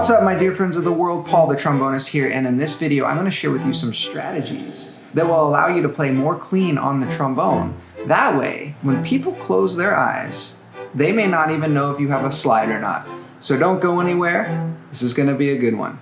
What's up, my dear friends of the world? Paul the Trombonist here, and in this video I'm going to share with you some strategies that will allow you to play more clean on the trombone. That way, when people close their eyes, they may not even know if you have a slide or not. So don't go anywhere. This is going to be a good one.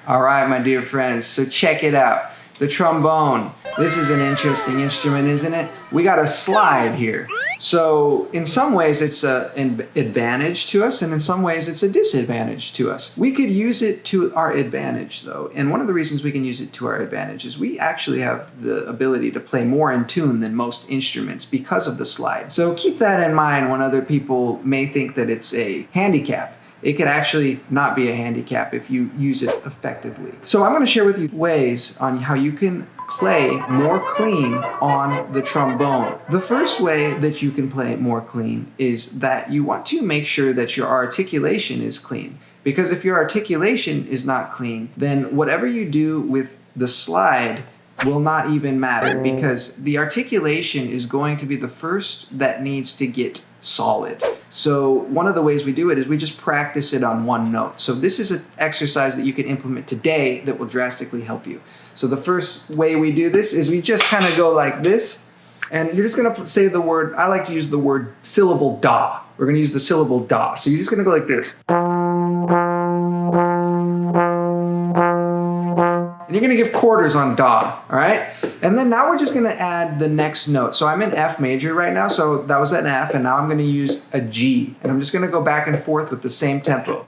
All right, my dear friends, so check it out. The trombone. This is an interesting instrument, isn't it? We got a slide here. So in some ways it's an advantage to us, and in some ways it's a disadvantage to us. We could use it to our advantage though. And one of the reasons we can use it to our advantage is we actually have the ability to play more in tune than most instruments because of the slide. So keep that in mind when other people may think that it's a handicap. It could actually not be a handicap if you use it effectively. So I'm going to share with you ways on how you can play more clean on the trombone. The first way that you can play more clean is that you want to make sure that your articulation is clean. Because if your articulation is not clean, then whatever you do with the slide will not even matter, because the articulation is going to be the first that needs to get solid. So one of the ways we do it is we just practice it on one note. So this is an exercise that you can implement today that will drastically help you. So the first way we do this is we just kind of go like this, and you're just going to say the word, I like to use the word syllable da. We're going to use the syllable da. So you're just going to go like this. And you're going to give quarters on da, all right? And then now we're just going to add the next note. So I'm in F major right now, so that was an F, and now I'm going to use a G. And I'm just going to go back and forth with the same tempo.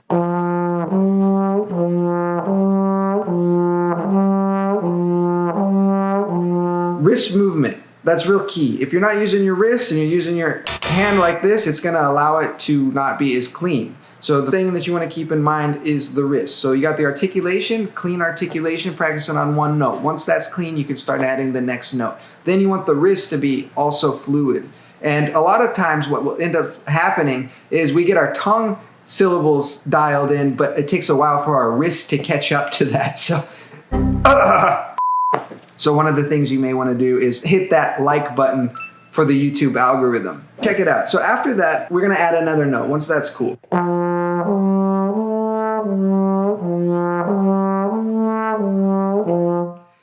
Wrist movement, that's real key. If you're not using your wrists and you're using your hand like this, it's going to allow it to not be as clean. So the thing that you want to keep in mind is the wrist. So you got the articulation, clean articulation, practicing on one note. Once that's clean, you can start adding the next note. Then you want the wrist to be also fluid. And a lot of times what will end up happening is we get our tongue syllables dialed in, but it takes a while for our wrist to catch up to that. So one of the things you may want to do is hit that like button for the YouTube algorithm. Check it out. So after that, we're going to add another note once that's cool.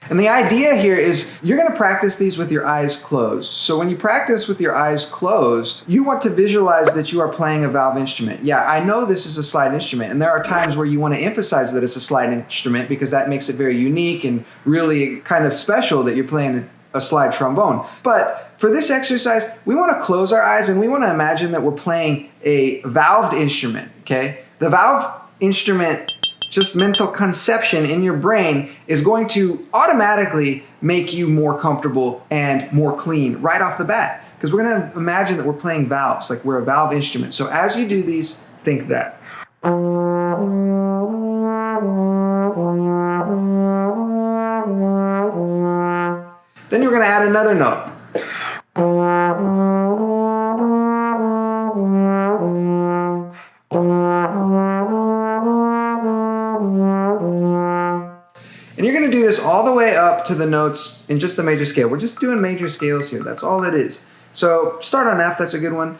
And the idea here is you're going to practice these with your eyes closed. So when you practice with your eyes closed, you want to visualize that you are playing a valve instrument. Yeah, I know this is a slide instrument, and there are times where you want to emphasize that it's a slide instrument because that makes it very unique and really kind of special that you're playing a slide trombone. But for this exercise, we want to close our eyes and we want to imagine that we're playing a valved instrument, okay? The valve instrument, just mental conception in your brain, is going to automatically make you more comfortable and more clean right off the bat. Because we're going to imagine that we're playing valves, like we're a valve instrument. So as you do these, think that. Then you're going to add another note. And you're going to do this all the way up to the notes in just the major scale. We're just doing major scales here. That's all it is. So start on F, that's a good one.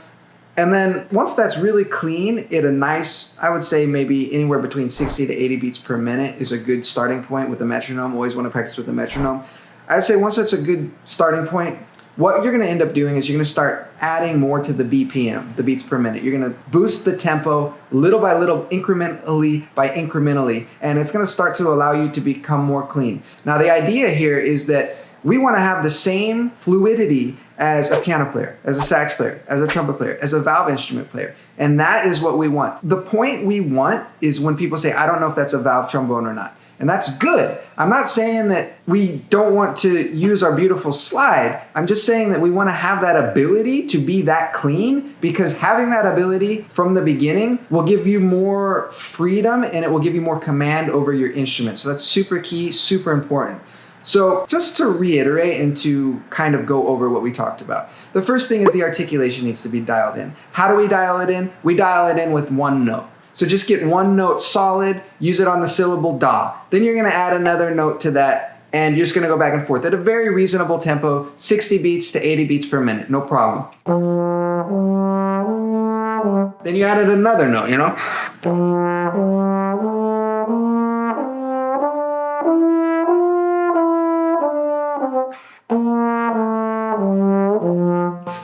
And then once that's really clean, at a nice, I would say maybe anywhere between 60 to 80 beats per minute is a good starting point with the metronome. Always want to practice with the metronome. I'd say once that's a good starting point, what you're going to end up doing is you're going to start adding more to the BPM, the beats per minute. You're going to boost the tempo little by little, incrementally by incrementally, and it's going to start to allow you to become more clean. Now, the idea here is that we want to have the same fluidity as a piano player, as a sax player, as a trumpet player, as a valve instrument player. And that is what we want. The point we want is when people say, I don't know if that's a valve trombone or not. And that's good. I'm not saying that we don't want to use our beautiful slide. I'm just saying that we want to have that ability to be that clean, because having that ability from the beginning will give you more freedom and it will give you more command over your instrument. So that's super key, super important. So just to reiterate and to kind of go over what we talked about. The first thing is the articulation needs to be dialed in. How do we dial it in? We dial it in with one note. So just get one note solid, use it on the syllable da. Then you're going to add another note to that and you're just going to go back and forth at a very reasonable tempo, 60 beats to 80 beats per minute, no problem. Then you added another note, you know?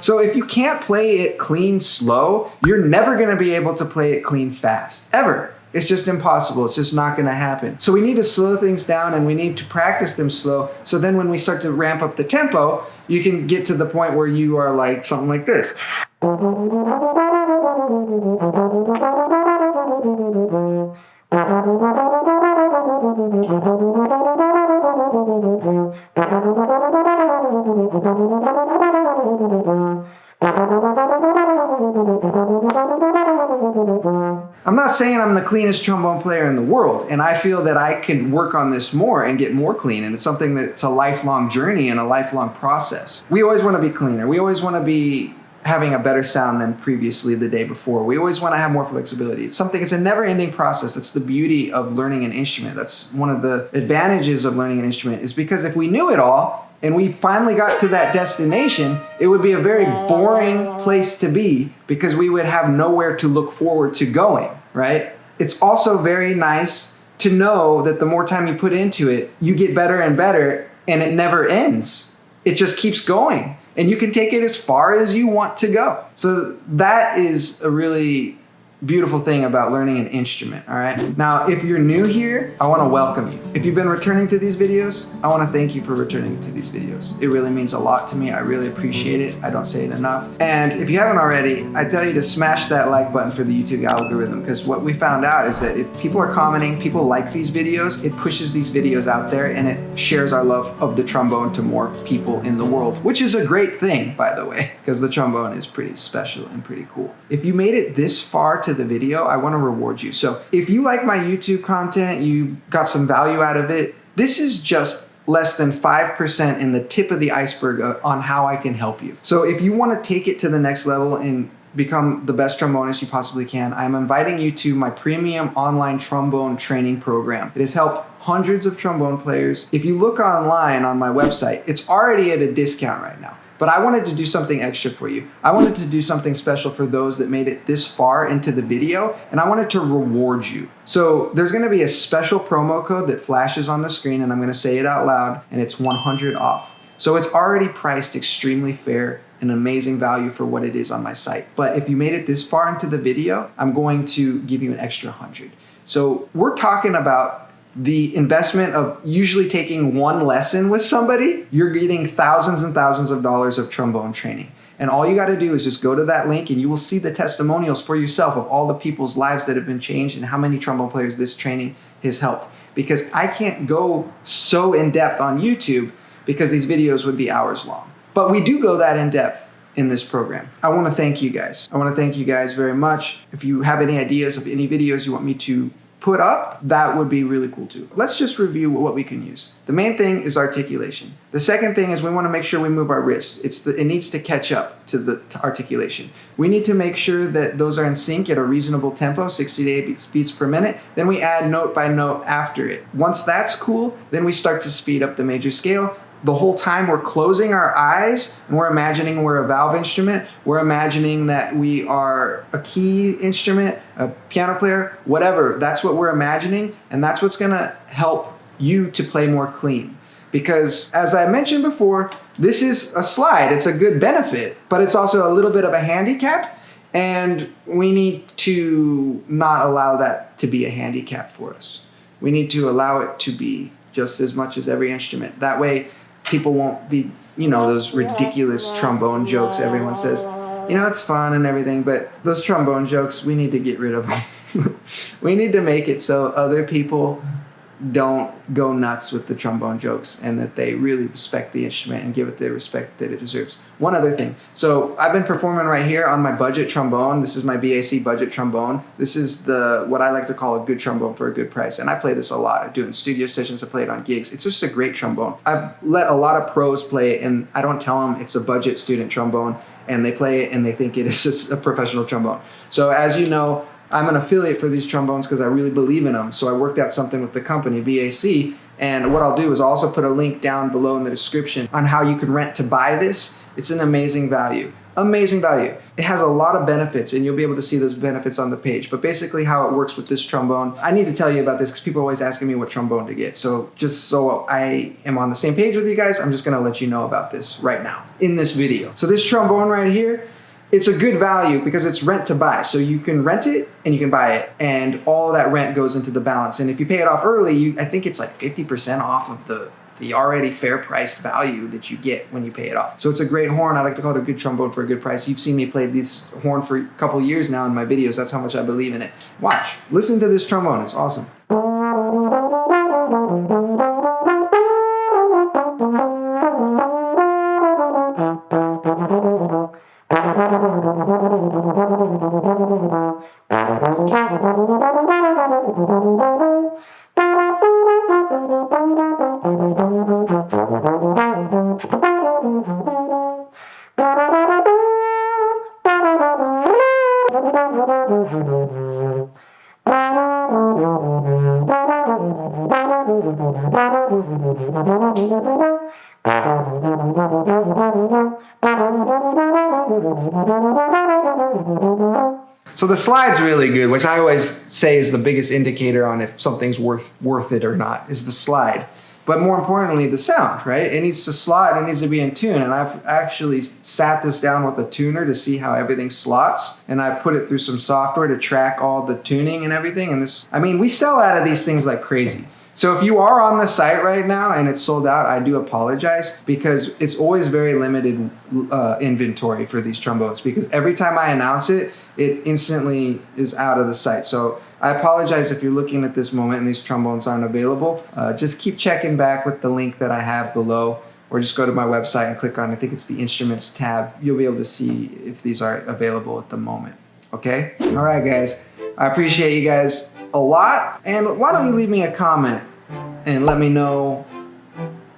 So if you can't play it clean slow, you're never going to be able to play it clean fast, ever. It's just impossible. It's just not going to happen. So we need to slow things down and we need to practice them slow. So then when we start to ramp up the tempo, you can get to the point where you are like something like this. I'm not saying I'm the cleanest trombone player in the world, and I feel that I can work on this more and get more clean, and it's something that's a lifelong journey and a lifelong process. We always want to be cleaner. We always want to be having a better sound than previously the day before. We always want to have more flexibility. It's a never-ending process. That's the beauty of learning an instrument. That's one of the advantages of learning an instrument, is because if we knew it all and we finally got to that destination, it would be a very boring place to be because we would have nowhere to look forward to going, right? It's also very nice to know that the more time you put into it, you get better and better, and it never ends. It just keeps going. And you can take it as far as you want to go. So that is a really beautiful thing about learning an instrument, all right? Now, if you're new here, I want to welcome you. If you've been returning to these videos, I want to thank you for returning to these videos. It really means a lot to me. I really appreciate it. I don't say it enough. And if you haven't already, I tell you to smash that like button for the YouTube algorithm, because what we found out is that if people are commenting, people like these videos, it pushes these videos out there and it shares our love of the trombone to more people in the world, which is a great thing, by the way, because the trombone is pretty special and pretty cool. If you made it this far to the video, I want to reward you. So if you like my YouTube content, you got some value out of it, this is just less than 5% in the tip of the iceberg on how I can help you. So if you want to take it to the next level and become the best trombonist you possibly can, I'm inviting you to my premium online trombone training program. It has helped hundreds of trombone players. If you look online on my website, it's already at a discount right now. But I wanted to do something extra for you. I wanted to do something special for those that made it this far into the video, and I wanted to reward you. So there's gonna be a special promo code that flashes on the screen, and I'm gonna say it out loud, and it's 100 off. So it's already priced extremely fair, an amazing value for what it is on my site. But if you made it this far into the video, I'm going to give you an extra 100. So we're talking about the investment of usually taking one lesson with somebody. You're getting thousands and thousands of dollars of trombone training. And all you got to do is just go to that link and you will see the testimonials for yourself of all the people's lives that have been changed and how many trombone players this training has helped. Because I can't go so in depth on YouTube because these videos would be hours long. But we do go that in depth in this program. I want to thank you guys. I want to thank you guys very much. If you have any ideas of any videos you want me to put up, that would be really cool too. Let's just review what we can use. The main thing is articulation. The second thing is we want to make sure we move our wrists. It needs to catch up to the articulation. We need to make sure that those are in sync at a reasonable tempo, 60 to 80 beats per minute. Then we add note by note after it. Once that's cool, then we start to speed up the major scale. The whole time we're closing our eyes and we're imagining we're a valve instrument. We're imagining that we are a key instrument, a piano player, whatever. That's what we're imagining, and that's what's gonna help you to play more clean. Because as I mentioned before, this is a slide. It's a good benefit, but it's also a little bit of a handicap, and we need to not allow that to be a handicap for us. We need to allow it to be just as much as every instrument. That way, people won't be, those ridiculous trombone jokes everyone says. It's fun and everything, but those trombone jokes, we need to get rid of them. We need to make it so other people don't go nuts with the trombone jokes and that they really respect the instrument and give it the respect that it deserves. One other thing. So I've been performing right here on my budget trombone. This is my BAC budget trombone. This is what I like to call a good trombone for a good price. And I play this a lot. I do it in studio sessions. I play it on gigs. It's just a great trombone. I've let a lot of pros play it, and I don't tell them it's a budget student trombone, and they play it and they think it is a professional trombone. So as you know, I'm an affiliate for these trombones because I really believe in them. So I worked out something with the company, BAC. And what I'll do is I'll also put a link down below in the description on how you can rent to buy this. It's an amazing value. Amazing value. It has a lot of benefits, and you'll be able to see those benefits on the page. But basically how it works with this trombone, I need to tell you about this because people are always asking me what trombone to get. So just so I am on the same page with you guys, I'm just gonna let you know about this right now in this video. So this trombone right here, it's a good value because it's rent to buy. So you can rent it and you can buy it, and all that rent goes into the balance. And if you pay it off early, I think it's like 50% off of the already fair priced value that you get when you pay it off. So it's a great horn. I like to call it a good trombone for a good price. You've seen me play this horn for a couple years now in my videos. That's how much I believe in it. Watch, listen to this trombone. It's awesome. So the slide's really good, which I always say is the biggest indicator on if something's worth it or not, is the slide. But more importantly, the sound, right? It needs to slide, it needs to be in tune. And I've actually sat this down with a tuner to see how everything slots. And I put it through some software to track all the tuning and everything. And this, I mean, we sell out of these things like crazy. So if you are on the site right now and it's sold out, I do apologize because it's always very limited inventory for these trombones because every time I announce it, it instantly is out of the site. So I apologize if you're looking at this moment and these trombones aren't available. Just keep checking back with the link that I have below, or just go to my website and click on, I think it's the Instruments tab. You'll be able to see if these are available at the moment, okay? All right, guys. I appreciate you guys a lot. And why don't you leave me a comment and let me know,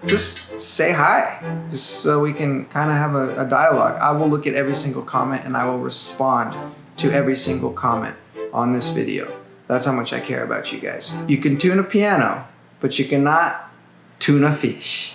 just say hi, just so we can kind of have a dialogue. I will look at every single comment and I will respond to every single comment on this video. That's how much I care about you guys. You can tune a piano, but you cannot tune a fish.